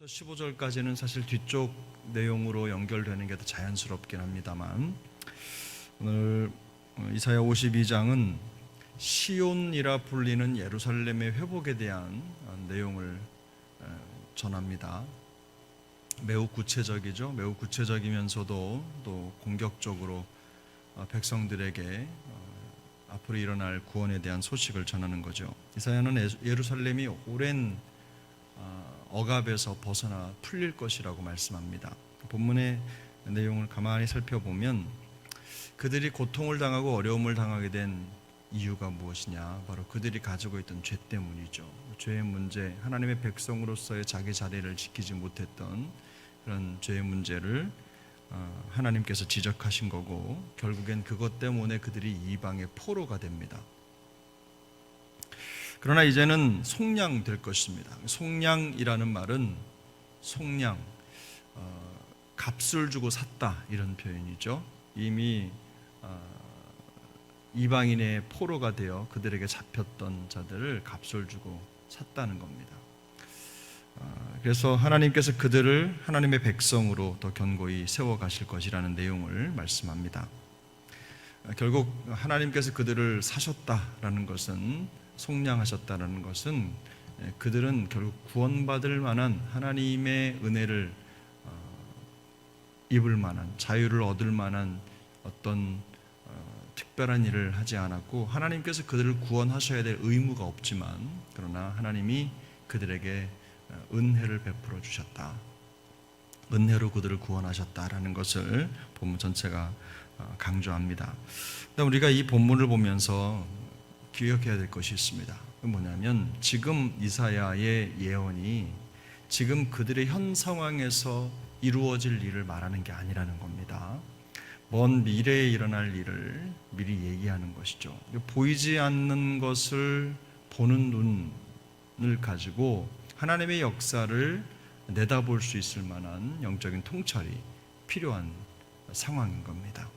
15절까지는 사실 뒤쪽 내용으로 연결되는 게 더 자연스럽긴 합니다만, 오늘 이사야 52장은 시온이라 불리는 예루살렘의 회복에 대한 내용을 전합니다. 매우 구체적이죠. 매우 구체적이면서도 또 공격적으로 백성들에게 앞으로 일어날 구원에 대한 소식을 전하는 거죠. 이사야는 예루살렘이 오랜 억압에서 벗어나 풀릴 것이라고 말씀합니다. 본문의 내용을 가만히 살펴보면 그들이 고통을 당하고 어려움을 당하게 된 이유가 무엇이냐, 바로 그들이 가지고 있던 죄 때문이죠. 죄의 문제, 하나님의 백성으로서의 자기 자리를 지키지 못했던 그런 죄의 문제를 하나님께서 지적하신 거고, 결국엔 그것 때문에 그들이 이방의 포로가 됩니다. 그러나 이제는 속량될 것입니다. 속량이라는 말은 속량, 값을 주고 샀다, 이런 표현이죠. 이미 이방인의 포로가 되어 그들에게 잡혔던 자들을 값을 주고 샀다는 겁니다. 그래서 하나님께서 그들을 하나님의 백성으로 더 견고히 세워가실 것이라는 내용을 말씀합니다. 결국 하나님께서 그들을 사셨다라는 것은, 속량하셨다는 것은, 그들은 결국 구원받을 만한 하나님의 은혜를 입을 만한, 자유를 얻을 만한 어떤 특별한 일을 하지 않았고, 하나님께서 그들을 구원하셔야 될 의무가 없지만, 그러나 하나님이 그들에게 은혜를 베풀어 주셨다, 은혜로 그들을 구원하셨다라는 것을 본문 전체가 강조합니다. 우리가 이 본문을 보면서 기억해야 될 것이 있습니다. 뭐냐면, 지금 이사야의 예언이 지금 그들의 현 상황에서 이루어질 일을 말하는 게 아니라는 겁니다. 먼 미래에 일어날 일을 미리 얘기하는 것이죠. 보이지 않는 것을 보는 눈을 가지고 하나님의 역사를 내다볼 수 있을 만한 영적인 통찰이 필요한 상황인 겁니다.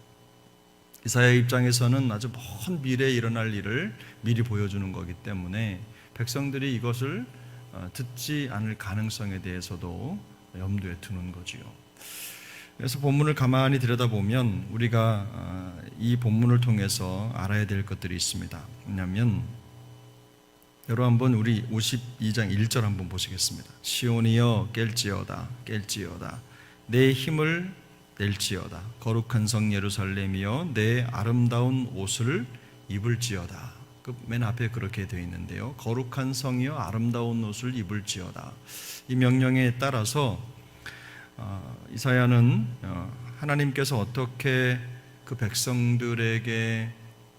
이사야의 입장에서는 아주 먼 미래에 일어날 일을 미리 보여주는 거기 때문에 백성들이 이것을 듣지 않을 가능성에 대해서도 염두에 두는 거지요. 그래서 본문을 가만히 들여다보면 우리가 이 본문을 통해서 알아야 될 것들이 있습니다. 왜냐하면, 여러분 한번 우리 52장 1절 한번 보시겠습니다. 시온이여 깰지어다, 깰지어다, 내 힘을 낼지어다. 거룩한 성 예루살렘이여 내 아름다운 옷을 입을지어다. 맨 앞에 그렇게 되어 있는데요. 거룩한 성이여 아름다운 옷을 입을지어다. 이 명령에 따라서 이사야는 하나님께서 어떻게 그 백성들에게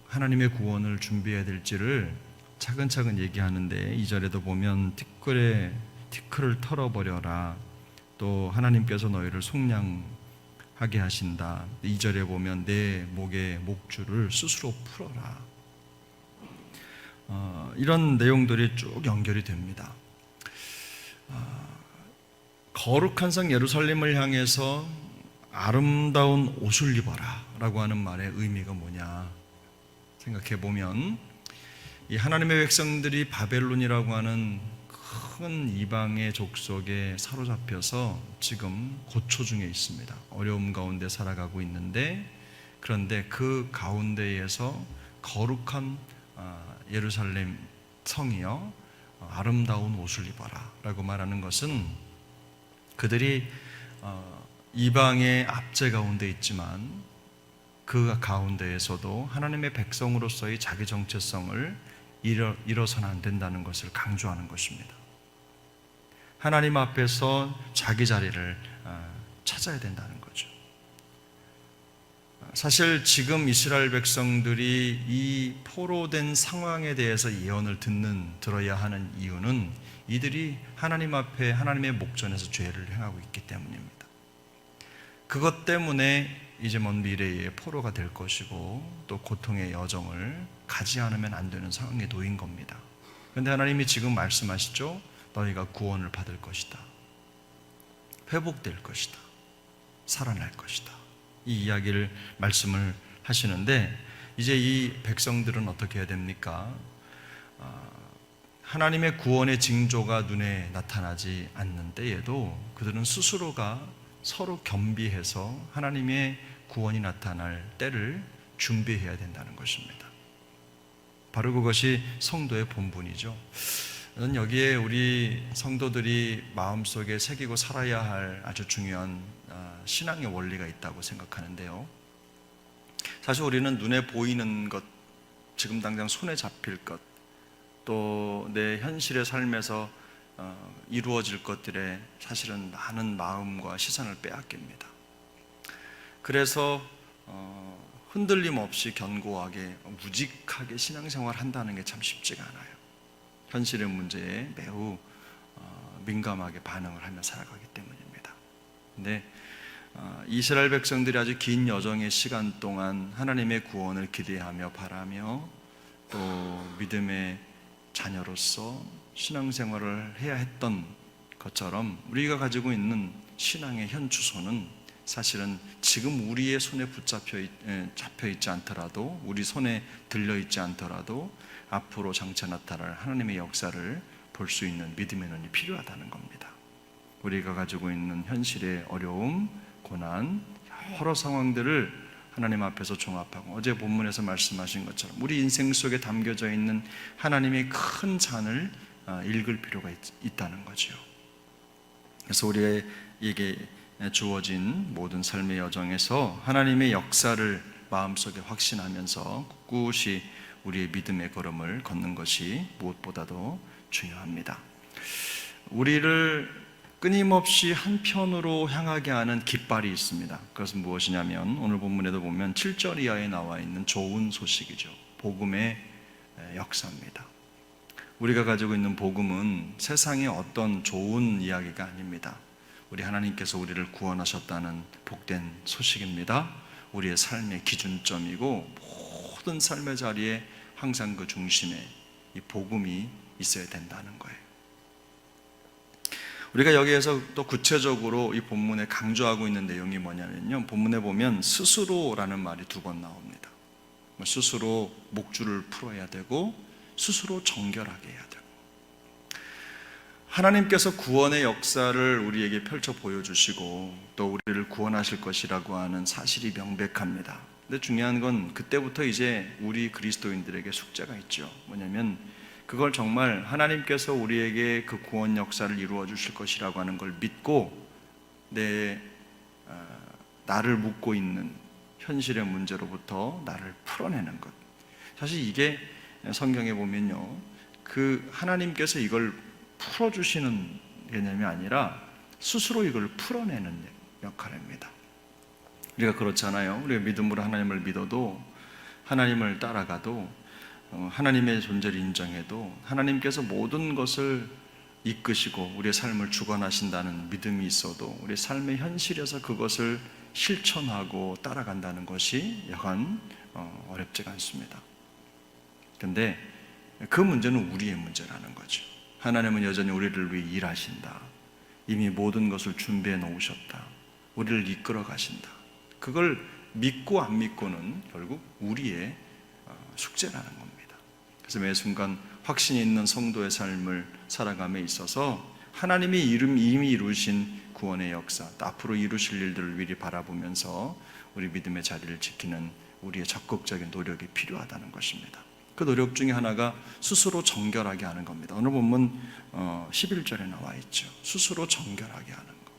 하나님의 구원을 준비해야 될지를 차근차근 얘기하는데, 2절에도 보면 티끌을 털어버려라, 또 하나님께서 너희를 속량하게 하신다. 2절에 보면 내 목의 목줄을 스스로 풀어라. 이런 내용들이 쭉 연결이 됩니다. 거룩한 성 예루살렘을 향해서 아름다운 옷을 입어라 라고 하는 말의 의미가 뭐냐 생각해 보면, 이 하나님의 백성들이 바벨론이라고 하는 큰 이방의 족속에 사로잡혀서 지금 고초 중에 있습니다. 어려움 가운데 살아가고 있는데, 그런데 그 가운데에서 거룩한 예루살렘 성이여 아름다운 옷을 입어라 라고 말하는 것은, 그들이 이방의 압제 가운데 있지만 그 가운데에서도 하나님의 백성으로서의 자기 정체성을 잃어서는 안 된다는 것을 강조하는 것입니다. 하나님 앞에서 자기 자리를 찾아야 된다는 거죠. 사실 지금 이스라엘 백성들이 이 포로된 상황에 대해서 예언을 들어야 하는 이유는, 이들이 하나님 앞에 하나님의 목전에서 죄를 행하고 있기 때문입니다. 그것 때문에 이제 먼 미래에 포로가 될 것이고, 또 고통의 여정을 가지 않으면 안 되는 상황에 놓인 겁니다. 그런데 하나님이 지금 말씀하시죠. 너희가 구원을 받을 것이다, 회복될 것이다, 살아날 것이다. 이 이야기를 말씀을 하시는데, 이제 이 백성들은 어떻게 해야 됩니까? 하나님의 구원의 징조가 눈에 나타나지 않는 때에도 그들은 스스로가 서로 겸비해서 하나님의 구원이 나타날 때를 준비해야 된다는 것입니다. 바로 그것이 성도의 본분이죠. 저는 여기에 우리 성도들이 마음속에 새기고 살아야 할 아주 중요한 신앙의 원리가 있다고 생각하는데요. 사실 우리는 눈에 보이는 것, 지금 당장 손에 잡힐 것, 또 내 현실의 삶에서 이루어질 것들에 사실은 많은 마음과 시선을 빼앗깁니다. 그래서 흔들림 없이 견고하게 무직하게 신앙생활을 한다는 게 참 쉽지가 않아요. 현실의 문제에 매우 민감하게 반응을 하며 살아가기 때문입니다. 근데 이스라엘 백성들이 아주 긴 여정의 시간 동안 하나님의 구원을 기대하며 바라며 또 믿음의 자녀로서 신앙생활을 해야 했던 것처럼 우리가 가지고 있는 신앙의 현 주소는 사실은 지금 우리의 손에 잡혀 있지 않더라도, 우리 손에 들려 있지 않더라도 앞으로 장차 나타날 하나님의 역사를 볼 수 있는 믿음의 눈이 필요하다는 겁니다. 우리가 가지고 있는 현실의 어려움, 고난, 여러 상황들을 하나님 앞에서 종합하고, 어제 본문에서 말씀하신 것처럼 우리 인생 속에 담겨져 있는 하나님의 큰 잔을 읽을 필요가 있다는 거죠. 그래서 우리에게 주어진 모든 삶의 여정에서 하나님의 역사를 마음속에 확신하면서 꿋꿋이 우리의 믿음의 걸음을 걷는 것이 무엇보다도 중요합니다. 우리를 끊임없이 한편으로 향하게 하는 깃발이 있습니다. 그것은 무엇이냐면 오늘 본문에도 보면 7절 이하에 나와 있는 좋은 소식이죠. 복음의 역사입니다. 우리가 가지고 있는 복음은 세상의 어떤 좋은 이야기가 아닙니다. 우리 하나님께서 우리를 구원하셨다는 복된 소식입니다. 우리의 삶의 기준점이고 모든 삶의 자리에 항상 그 중심에 이 복음이 있어야 된다는 거예요. 우리가 여기에서 또 구체적으로 이 본문에 강조하고 있는 내용이 뭐냐면요, 본문에 보면 스스로라는 말이 2번 나옵니다. 스스로 목줄을 풀어야 되고 스스로 정결하게 해야 되고, 하나님께서 구원의 역사를 우리에게 펼쳐 보여주시고 또 우리를 구원하실 것이라고 하는 사실이 명백합니다. 근데 중요한 건 그때부터 이제 우리 그리스도인들에게 숙제가 있죠. 뭐냐면 그걸 정말 하나님께서 우리에게 그 구원 역사를 이루어 주실 것이라고 하는 걸 믿고 나를 묶고 있는 현실의 문제로부터 나를 풀어내는 것. 사실 이게 성경에 보면요, 그 하나님께서 이걸 풀어주시는 개념이 아니라 스스로 이걸 풀어내는 역할입니다. 우리가 그렇잖아요. 우리가 믿음으로 하나님을 믿어도, 하나님을 따라가도, 하나님의 존재를 인정해도 하나님께서 모든 것을 이끄시고 우리의 삶을 주관하신다는 믿음이 있어도 우리의 삶의 현실에서 그것을 실천하고 따라간다는 것이 여간 어렵지가 않습니다. 근데 그 문제는 우리의 문제라는 거죠. 하나님은 여전히 우리를 위해 일하신다. 이미 모든 것을 준비해 놓으셨다. 우리를 이끌어 가신다. 그걸 믿고 안 믿고는 결국 우리의 숙제라는 겁니다. 그래서 매 순간 확신이 있는 성도의 삶을 살아감에 있어서 하나님이 이미 이루신 구원의 역사, 앞으로 이루실 일들을 미리 바라보면서 우리 믿음의 자리를 지키는 우리의 적극적인 노력이 필요하다는 것입니다. 그 노력 중에 하나가 스스로 정결하게 하는 겁니다. 오늘 본문 11절에 나와 있죠. 스스로 정결하게 하는 것.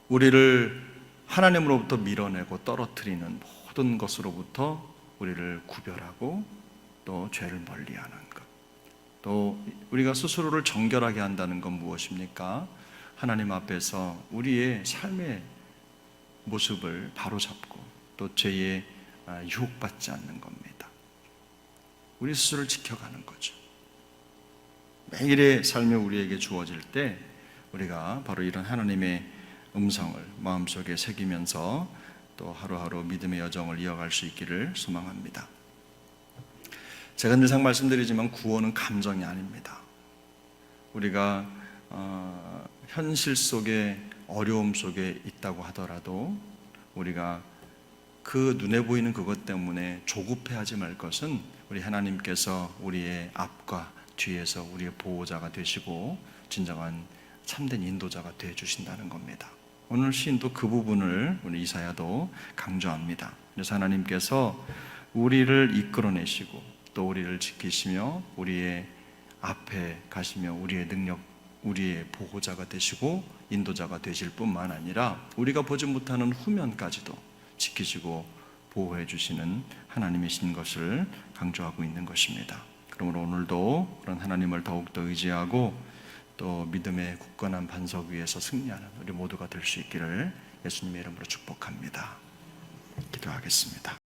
우리를 하나님으로부터 밀어내고 떨어뜨리는 모든 것으로부터 우리를 구별하고 또 죄를 멀리하는 것. 또 우리가 스스로를 정결하게 한다는 건 무엇입니까? 하나님 앞에서 우리의 삶의 모습을 바로잡고 또 죄에 유혹받지 않는 겁니다. 우리 스스로를 지켜가는 거죠. 매일의 삶이 우리에게 주어질 때 우리가 바로 이런 하나님의 음성을 마음속에 새기면서 또 하루하루 믿음의 여정을 이어갈 수 있기를 소망합니다. 제가 늘상 말씀드리지만 구원은 감정이 아닙니다. 우리가 현실 속에 어려움 속에 있다고 하더라도 우리가 그 눈에 보이는 그것 때문에 조급해하지 말 것은 우리 하나님께서 우리의 앞과 뒤에서 우리의 보호자가 되시고 진정한 참된 인도자가 되어 주신다는 겁니다. 오늘 시인도 그 부분을 우리 이사야도 강조합니다. 그래서 하나님께서 우리를 이끌어내시고 또 우리를 지키시며 우리의 앞에 가시며 우리의 능력, 우리의 보호자가 되시고 인도자가 되실 뿐만 아니라 우리가 보지 못하는 후면까지도 지키시고 보호해 주시는 하나님이신 것을 강조하고 있는 것입니다. 그러므로 오늘도 그런 하나님을 더욱더 의지하고 또 믿음의 굳건한 반석 위에서 승리하는 우리 모두가 될 수 있기를 예수님의 이름으로 축복합니다. 기도하겠습니다.